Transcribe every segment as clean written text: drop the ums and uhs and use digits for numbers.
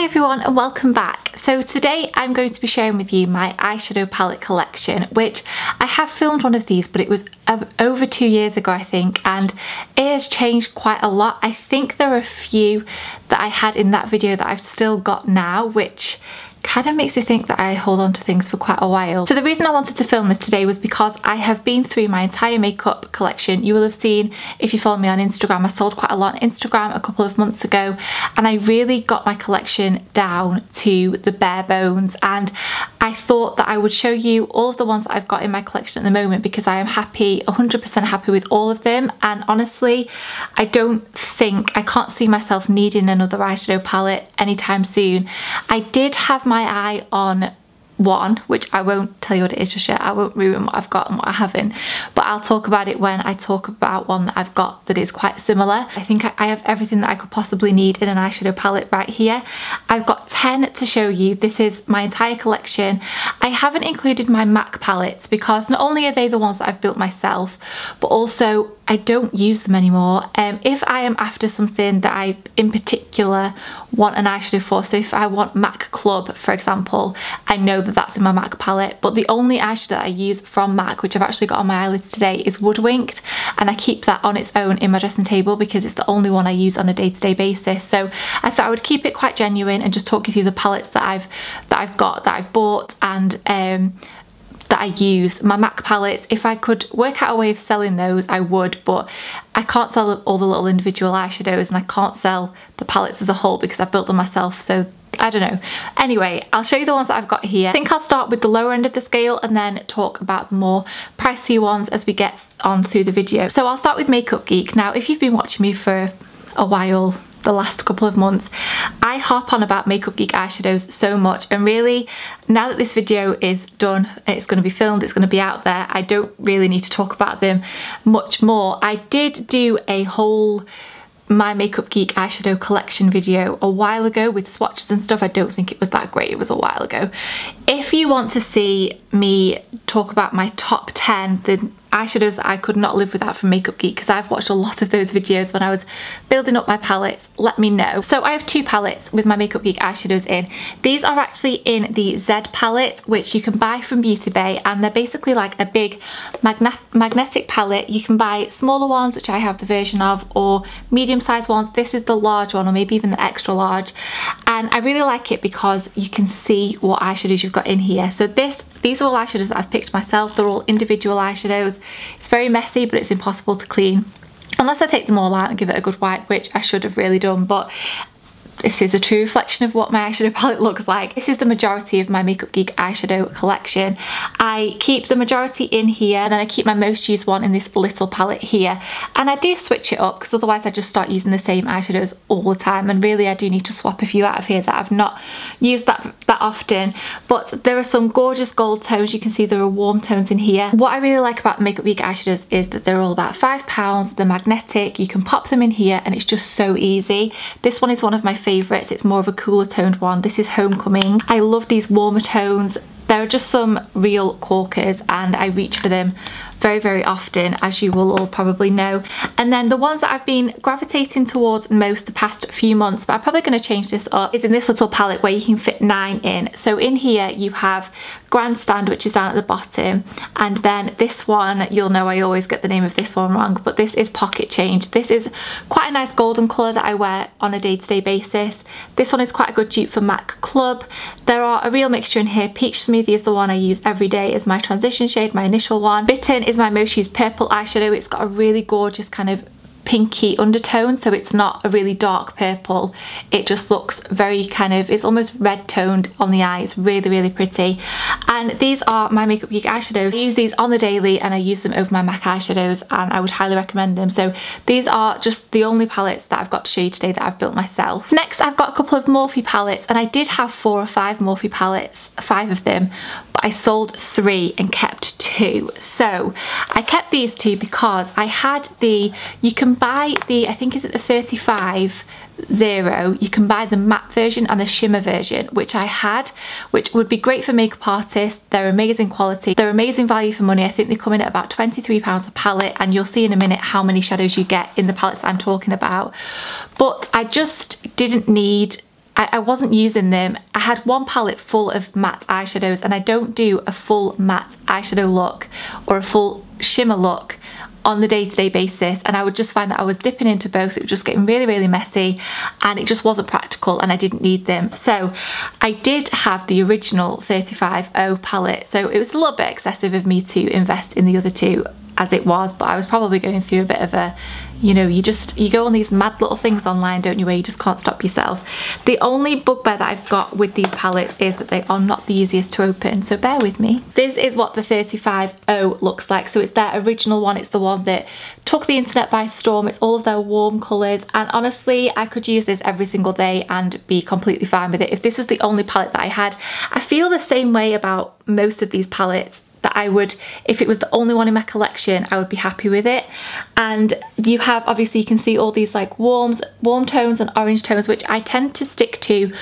Hi everyone and welcome back. So today I'm going to be sharing with you my eyeshadow palette collection, which I have filmed one of these, but it was over 2 years ago I think, and it has changed quite a lot. I think there are a few that I had in that video that I've still got now, which kind of makes me think that I hold on to things for quite a while. So the reason I wanted to film this today was because I have been through my entire makeup collection. You will have seen, if you follow me on Instagram, I sold quite a lot on Instagram a couple of months ago, and I really got my collection down to the bare bones, and I thought that I would show you all of the ones that I've got in my collection at the moment because I am happy, 100% happy with all of them. And honestly, I can't see myself needing another eyeshadow palette anytime soon. I did have my eye on one, which I won't tell you what it is just yet. I won't ruin what I've got and what I haven't, but I'll talk about it when I talk about one that I've got that is quite similar. I think I have everything that I could possibly need in an eyeshadow palette right here. I've got 10 to show you. This is my entire collection. I haven't included my MAC palettes because not only are they the ones that I've built myself, but also I don't use them anymore. If I am after something that I in particular want an eyeshadow for, so if I want MAC Club for example, I know that that's in my MAC palette, but the only eyeshadow that I use from MAC, which I've actually got on my eyelids today, is Woodwinked, and I keep that on its own in my dressing table because it's the only one I use on a day-to-day basis. So I thought I would keep it quite genuine and just talk you through the palettes that I've bought and that I use. My MAC palettes, if I could work out a way of selling those, I would, but I can't sell all the little individual eyeshadows and I can't sell the palettes as a whole because I built them myself, so I don't know. Anyway, I'll show you the ones that I've got here. I think I'll start with the lower end of the scale and then talk about the more pricey ones as we get on through the video. So I'll start with Makeup Geek. Now, if you've been watching me for a while, the last couple of months, I harp on about Makeup Geek eyeshadows so much, and really now that this video is done, it's going to be filmed, it's going to be out there, I don't really need to talk about them much more. I did do a whole my Makeup Geek eyeshadow collection video a while ago with swatches and stuff. I don't think it was that great, it was a while ago. If you want to see me talk about my top 10, the eyeshadows that I could not live without from Makeup Geek, because I've watched a lot of those videos when I was building up my palettes, let me know. So I have two palettes with my Makeup Geek eyeshadows in. These are actually in the Z palette, which you can buy from Beauty Bay, and they're basically like a big magnetic palette. You can buy smaller ones, which I have the version of, or medium-sized ones. This is the large one, or maybe even the extra large, and I really like it because you can see what eyeshadows you've got in here. So these are all eyeshadows that I've picked myself. They're all individual eyeshadows. It's very messy, but it's impossible to clean unless I take them all out and give it a good wipe, which I should have really done, but this is a true reflection of what my eyeshadow palette looks like. This is the majority of my Makeup Geek eyeshadow collection. I keep the majority in here, and then I keep my most used one in this little palette here. And I do switch it up because otherwise I just start using the same eyeshadows all the time, and really I do need to swap a few out of here that I've not used that often. But there are some gorgeous gold tones. You can see there are warm tones in here. What I really like about the Makeup Geek eyeshadows is that they're all about £5. They're magnetic. You can pop them in here and it's just so easy. This one is one of my favourites. It's more of a cooler toned one. This is Homecoming. I love these warmer tones. There are just some real corkers and I reach for them very, very often, as you will all probably know. And then the ones that I've been gravitating towards most the past few months, but I'm probably going to change this up, is in this little palette where you can fit 9 in. So in here you have Grandstand, which is down at the bottom, and then this one, you'll know I always get the name of this one wrong, but this is Pocket Change. This is quite a nice golden colour that I wear on a day-to-day basis. This one is quite a good dupe for MAC Club. There are a real mixture in here. Peach Smoothie is the one I use every day as my transition shade, my initial one. Bitten is my most used purple eyeshadow. It's got a really gorgeous kind of pinky undertone, so it's not a really dark purple. It just looks very kind of, it's almost red toned on the eye. It's really, really pretty. And these are my Makeup Geek eyeshadows. I use these on the daily and I use them over my MAC eyeshadows, and I would highly recommend them. So these are just the only palettes that I've got to show you today that I've built myself. Next, I've got a couple of Morphe palettes, and I did have 4 or 5 Morphe palettes, 5 of them, but I sold 3 and kept 2. So I kept these 2 because I had you can buy the, I think is it the 35 0, you can buy the matte version and the shimmer version, which I had, which would be great for makeup artists. They're amazing quality, they're amazing value for money. I think they come in at about £23 a palette, and you'll see in a minute how many shadows you get in the palettes that I'm talking about. But I just didn't need I wasn't using them. I had one palette full of matte eyeshadows, and I don't do a full matte eyeshadow look or a full shimmer look on the day-to-day basis, and I would just find that I was dipping into both. It was just getting really, really messy, and it just wasn't practical, and I didn't need them. So I did have the original 35O palette, so it was a little bit excessive of me to invest in the other two as it was, but I was probably going through a bit of a, you know, you go on these mad little things online, don't you, where you just can't stop yourself. The only bugbear that I've got with these palettes is that they are not the easiest to open, so bear with me. This is what the 35O looks like. So it's their original one. It's the one that took the internet by storm. It's all of their warm colours, and honestly I could use this every single day and be completely fine with it. If this was the only palette that I had, I feel the same way about most of these palettes, that I would, if it was the only one in my collection, I would be happy with it. And you have, obviously you can see all these like warm tones and orange tones, which I tend to stick to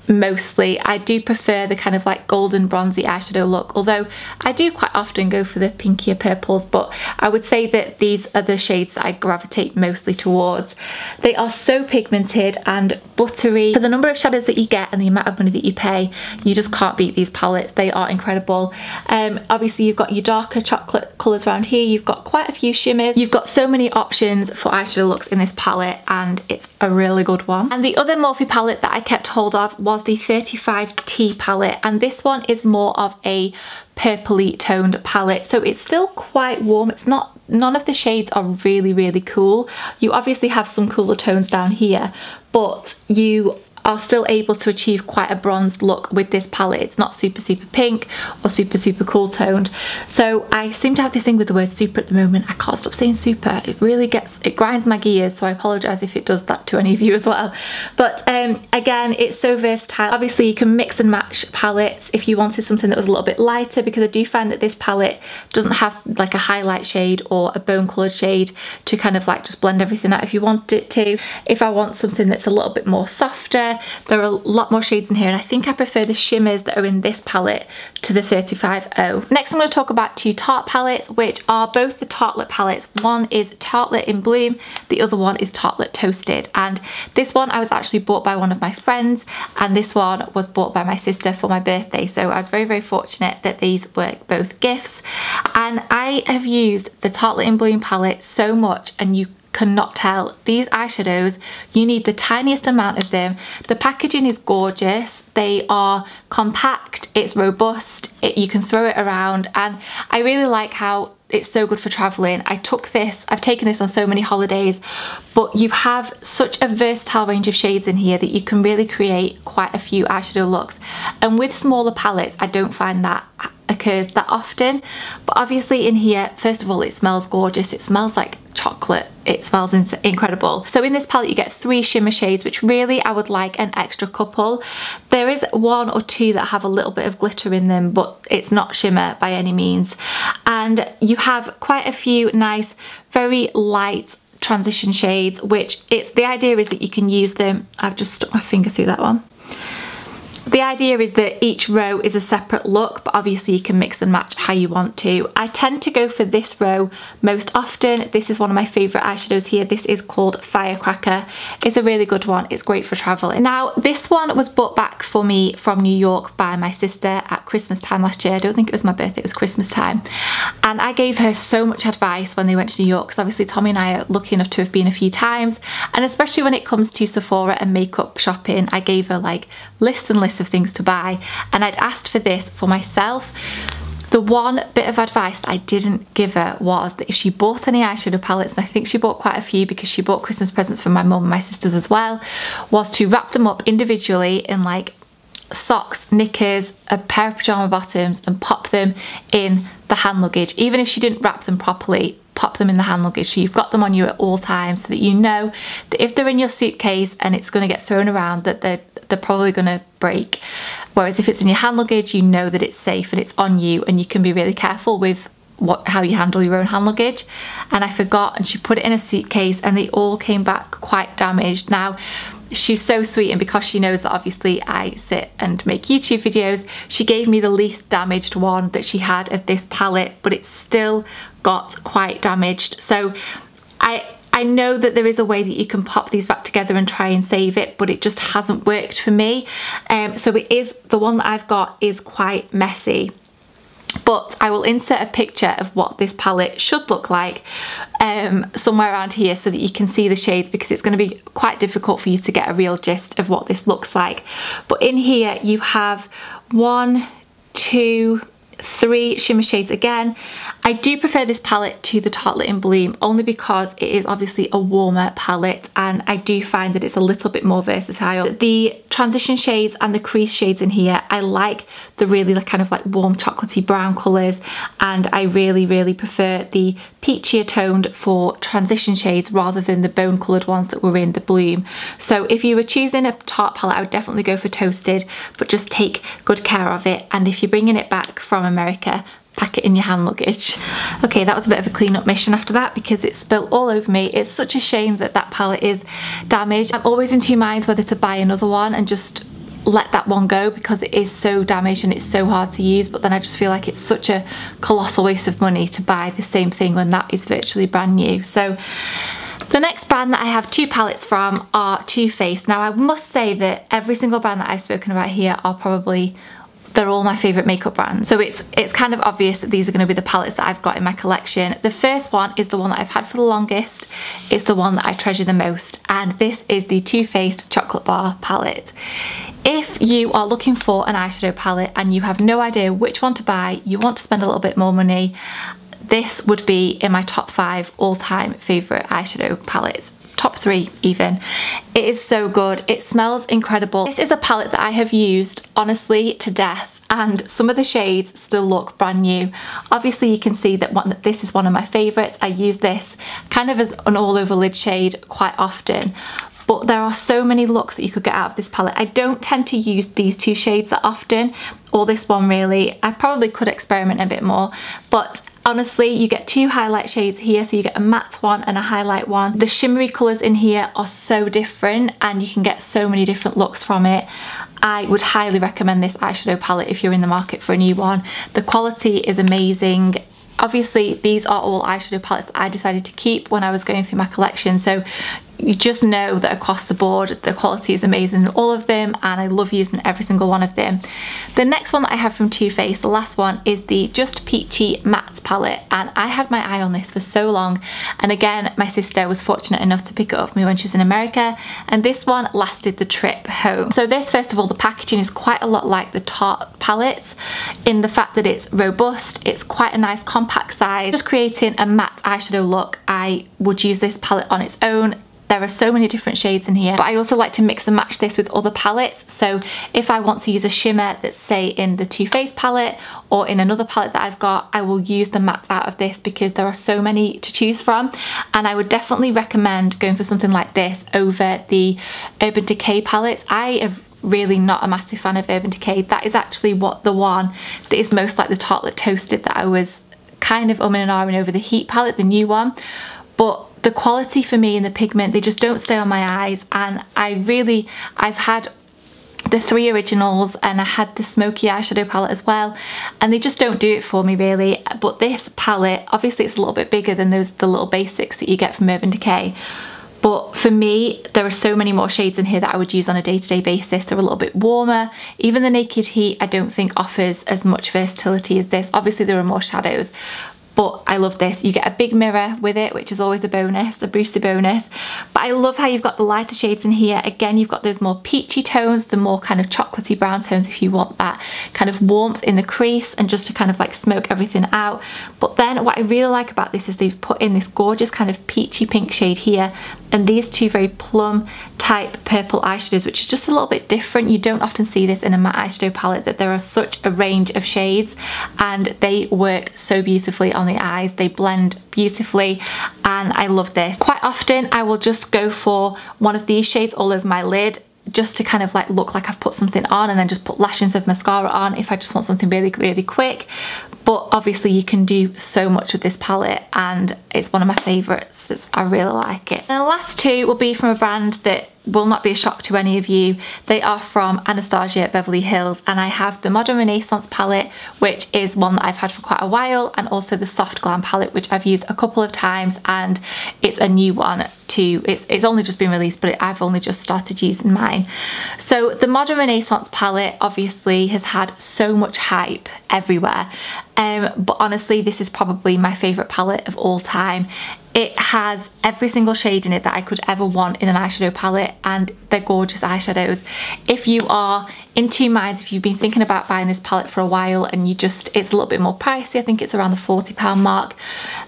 mostly. I do prefer the kind of like golden bronzy eyeshadow look, although I do quite often go for the pinkier purples, but I would say that these are the shades that I gravitate mostly towards. They are so pigmented and buttery. For the number of shadows that you get and the amount of money that you pay, you just can't beat these palettes. They are incredible. Obviously you've got your darker chocolate colours around here, you've got quite a few shimmers, you've got so many options for eyeshadow looks in this palette, and it's a really good one. And the other Morphe palette that I kept hold of was the 35T palette, and this one is more of a purpley toned palette, so it's still quite warm. It's not, none of the shades are really, really cool. You obviously have some cooler tones down here, but you are still able to achieve quite a bronzed look with this palette. It's not super pink or super cool toned. So I seem to have this thing with the word super at the moment. I can't stop saying super. It really grinds my gears, so I apologise if it does that to any of you as well. But again, it's so versatile. Obviously you can mix and match palettes if you wanted something that was a little bit lighter, because I do find that this palette doesn't have like a highlight shade or a bone coloured shade to kind of like just blend everything out if you want it to. If I want something that's a little bit more softer, there are a lot more shades in here, and I think I prefer the shimmers that are in this palette to the 35O. Next I'm going to talk about two Tarte palettes, which are both the Tartelette palettes. One is Tartelette in Bloom, the other one is Tartelette Toasted, and this one I was actually bought by one of my friends, and this one was bought by my sister for my birthday, so I was very fortunate that these were both gifts. And I have used the Tartelette in Bloom palette so much, and you cannot tell. These eyeshadows, you need the tiniest amount of them. The packaging is gorgeous. They are compact, it's robust, you can throw it around, and I really like how it's so good for traveling. I've taken this on so many holidays, but you have such a versatile range of shades in here that you can really create quite a few eyeshadow looks. And with smaller palettes, I don't find that occurs that often. But obviously in here, first of all, it smells gorgeous. It smells like chocolate. It smells incredible. So in this palette you get 3 shimmer shades, which really I would like an extra couple. There is 1 or 2 that have a little bit of glitter in them, but it's not shimmer by any means. And you have quite a few nice, very light transition shades, which the idea is that you can use them. I've just stuck my finger through that one. The idea is that each row is a separate look, but obviously you can mix and match how you want to. I tend to go for this row most often. This is one of my favourite eyeshadows here. This is called Firecracker. It's a really good one. It's great for travelling. Now, this one was brought back for me from New York by my sister at Christmas time last year. I don't think it was my birthday, it was Christmas time. And I gave her so much advice when they went to New York, because obviously Tommy and I are lucky enough to have been a few times. And especially when it comes to Sephora and makeup shopping, I gave her like lists and lists of things to buy, and I'd asked for this for myself. The one bit of advice that I didn't give her was that if she bought any eyeshadow palettes, and I think she bought quite a few because she bought Christmas presents for my mum and my sisters as well, was to wrap them up individually in like socks, knickers, a pair of pyjama bottoms, and pop them in the hand luggage. Even if she didn't wrap them properly, pop them in the hand luggage so you've got them on you at all times, so that you know that if they're in your suitcase and it's going to get thrown around, that they're probably going to break. Whereas if it's in your hand luggage, you know that it's safe and it's on you, and you can be really careful with how you handle your own hand luggage. And I forgot, and she put it in a suitcase and they all came back quite damaged. Now, she's so sweet, and because she knows that obviously I sit and make YouTube videos, she gave me the least damaged one that she had of this palette, but it's still got quite damaged. So I I know that there is a way that you can pop these back together and try and save it, but it just hasn't worked for me. So it is, the one that I've got is quite messy. But I will insert a picture of what this palette should look like somewhere around here so that you can see the shades, because it's going to be quite difficult for you to get a real gist of what this looks like. But in here you have 1, 2, 3 shimmer shades again. I do prefer this palette to the Tartelette in Bloom only because it is obviously a warmer palette, and I do find that it's a little bit more versatile. The transition shades and the crease shades in here, I like the really kind of like warm chocolatey brown colours, and I really prefer the peachier toned for transition shades rather than the bone coloured ones that were in the Bloom. So if you were choosing a Tarte palette, I would definitely go for Toasted, but just take good care of it, and if you're bringing it back from America, pack it in your hand luggage. Okay, that was a bit of a clean up mission after that because it spilt all over me. It's such a shame that that palette is damaged. I'm always in two minds whether to buy another one and just let that one go because it is so damaged and it's so hard to use, but then I just feel like it's such a colossal waste of money to buy the same thing when that is virtually brand new. So the next brand that I have 2 palettes from are Too Faced. Now I must say that every single brand that I've spoken about here are probably, they're all my favourite makeup brands. So it's kind of obvious that these are going to be the palettes that I've got in my collection. The first one is the one that I've had for the longest. It's the one that I treasure the most, and this is the Too Faced Chocolate Bar palette. If you are looking for an eyeshadow palette and you have no idea which one to buy, you want to spend a little bit more money, this would be in my top 5 all-time favourite eyeshadow palettes. Top 3 even. It is so good. It smells incredible. This is a palette that I have used honestly to death, and some of the shades still look brand new. Obviously you can see that this is one of my favourites. I use this kind of as an all over lid shade quite often, but there are so many looks that you could get out of this palette. I don't tend to use these 2 shades that often, or this one really. I probably could experiment a bit more, but honestly, you get 2 highlight shades here, so you get a matte one and a highlight one. The shimmery colours in here are so different and you can get so many different looks from it. I would highly recommend this eyeshadow palette if you're in the market for a new one. The quality is amazing. Obviously, these are all eyeshadow palettes that I decided to keep when I was going through my collection, so you just know that across the board the quality is amazing in all of them, and I love using every single one of them. The next one that I have from Too Faced, the last one, is the Just Peachy Matte palette, and I had my eye on this for so long, and again my sister was fortunate enough to pick it up for me when she was in America, and this one lasted the trip home. So this, first of all, the packaging is quite a lot like the Tarte palettes in the fact that it's robust, it's quite a nice compact size. Just creating a matte eyeshadow look, I would use this palette on its own. There are so many different shades in here, but I also like to mix and match this with other palettes. So if I want to use a shimmer that's say in the Too Faced palette or in another palette that I've got, I will use the mattes out of this because there are so many to choose from, and I would definitely recommend going for something like this over the Urban Decay palettes. I have really not a massive fan of Urban Decay. That is actually the one that is most like the Tartelette Toasted that I was kind of umming and ahhing over the Heat palette, the new one. But the quality for me and the pigment, they just don't stay on my eyes, and I've had the 3 originals and I had the smoky eyeshadow palette as well, and they just don't do it for me really. But this palette, obviously it's a little bit bigger than the little basics that you get from Urban Decay, but for me there are so many more shades in here that I would use on a day-to-day basis. They're a little bit warmer. Even the Naked Heat I don't think offers as much versatility as this. Obviously there are more shadows, but I love this. You get a big mirror with it, which is always a bonus, a boosted bonus. But I love how you've got the lighter shades in here. Again, you've got those more peachy tones, the more kind of chocolatey brown tones if you want that kind of warmth in the crease and just to kind of like smoke everything out. But then what I really like about this is they've put in this gorgeous kind of peachy pink shade here, and these 2 very plum type purple eyeshadows, which is just a little bit different. You don't often see this in a matte eyeshadow palette, that there are such a range of shades and they work so beautifully on the eyes. They blend beautifully and I love this. Quite often I will just go for one of these shades all over my lid. just to kind of like look like I've put something on, and then just put lashes of mascara on if I just want something really, really quick. But obviously you can do so much with this palette, and it's one of my favourites. I really like it. And the last two will be from a brand that will not be a shock to any of you. They are from Anastasia Beverly Hills, and I have the Modern Renaissance palette, which is one that I've had for quite a while, and also the Soft Glam palette, which I've used a couple of times, and it's a new one too. It's only just been released, but I've only just started using mine. So the Modern Renaissance palette obviously has had so much hype everywhere, but honestly this is probably my favourite palette of all time. It has every single shade in it that I could ever want in an eyeshadow palette, and they're gorgeous eyeshadows. If you are in two minds, if you've been thinking about buying this palette for a while and it's a little bit more pricey, I think it's around the £40 mark,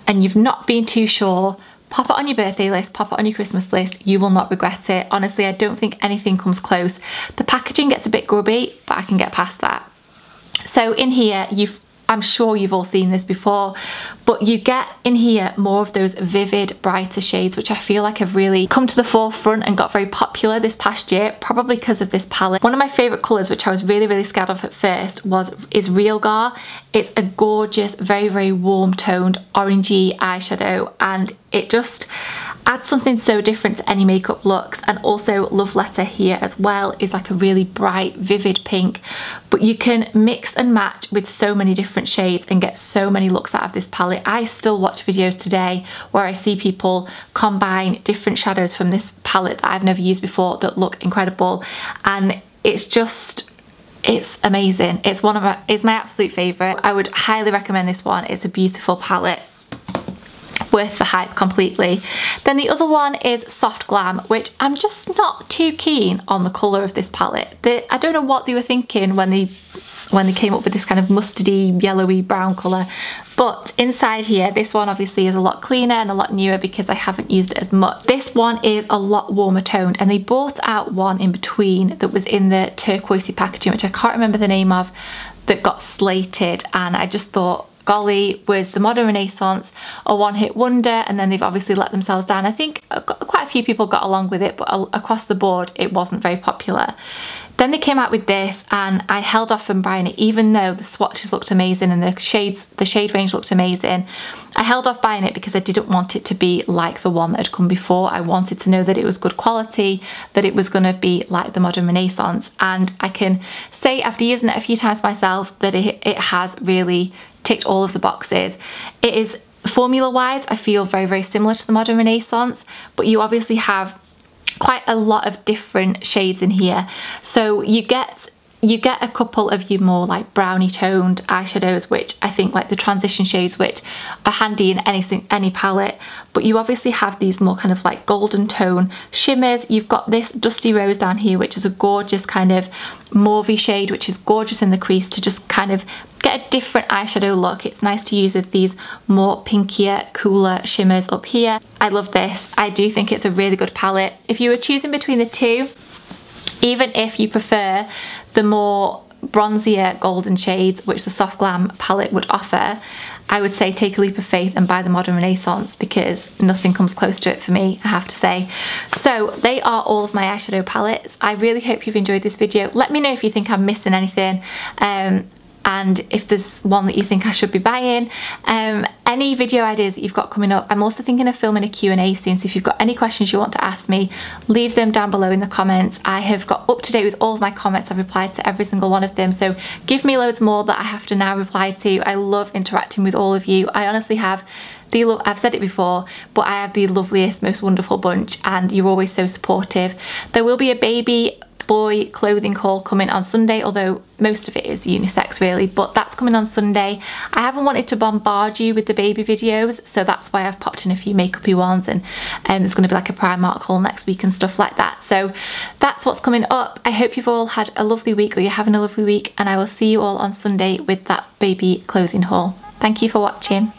and you've not been too sure, pop it on your birthday list, pop it on your Christmas list. You will not regret it. Honestly, I don't think anything comes close. The packaging gets a bit grubby, but I can get past that. So in here, I'm sure you've all seen this before, but you get in here more of those vivid, brighter shades, which I feel like have really come to the forefront and got very popular this past year, probably because of this palette. One of my favourite colours, which I was really, really scared of at first, is Real Gar. It's a gorgeous, very, very warm toned orangey eyeshadow, and it just adds something so different to any makeup looks. And also Love Letter here as well is like a really bright, vivid pink, but you can mix and match with so many different shades and get so many looks out of this palette. I still watch videos today where I see people combine different shadows from this palette that I've never used before that look incredible, and it's amazing. It's my absolute favourite. I would highly recommend this one. It's a beautiful palette, worth the hype completely. Then the other one is Soft Glam, which I'm just not too keen on the colour of this palette. I don't know what they were thinking when they came up with this kind of mustardy, yellowy brown colour. But inside here, this one obviously is a lot cleaner and a lot newer because I haven't used it as much. This one is a lot warmer toned, and they brought out one in between that was in the turquoisey packaging, which I can't remember the name of, that got slated, and I just thought, golly, was the Modern Renaissance a one-hit wonder, and then they've obviously let themselves down. I think quite a few people got along with it, but across the board it wasn't very popular. Then they came out with this, and I held off from buying it, even though the swatches looked amazing and the shade range looked amazing. I held off buying it because I didn't want it to be like the one that had come before. I wanted to know that it was good quality, that it was going to be like the Modern Renaissance, and I can say after using it a few times myself that it has really ticked all of the boxes. It is, formula wise, I feel very, very similar to the Modern Renaissance, but you obviously have quite a lot of different shades in here. So you get a couple of your more like brownie toned eyeshadows, which I think like the transition shades, which are handy in any palette, but you obviously have these more kind of like golden tone shimmers. You've got this Dusty Rose down here, which is a gorgeous kind of mauvey shade, which is gorgeous in the crease to just kind of get a different eyeshadow look. It's nice to use with these more pinkier, cooler shimmers up here. I love this. I do think it's a really good palette. If you were choosing between the two, even if you prefer the more bronzier golden shades, which the Soft Glam palette would offer, I would say take a leap of faith and buy the Modern Renaissance, because nothing comes close to it for me, I have to say. So they are all of my eyeshadow palettes. I really hope you've enjoyed this video. Let me know if you think I'm missing anything, and if there's one that you think I should be buying. Any video ideas that you've got coming up. I'm also thinking of filming a Q&A soon, so if you've got any questions you want to ask me, leave them down below in the comments. I have got up to date with all of my comments. I've replied to every single one of them, so give me loads more that I have to now reply to. I love interacting with all of you. I honestly have I've said it before, but I have the loveliest, most wonderful bunch, and you're always so supportive. There will be a baby boy clothing haul coming on Sunday, although most of it is unisex really, but that's coming on Sunday. I haven't wanted to bombard you with the baby videos, so that's why I've popped in a few makeupy ones, and there's going to be like a Primark haul next week and stuff like that. So that's what's coming up. I hope you've all had a lovely week, or you're having a lovely week, and I will see you all on Sunday with that baby clothing haul. Thank you for watching.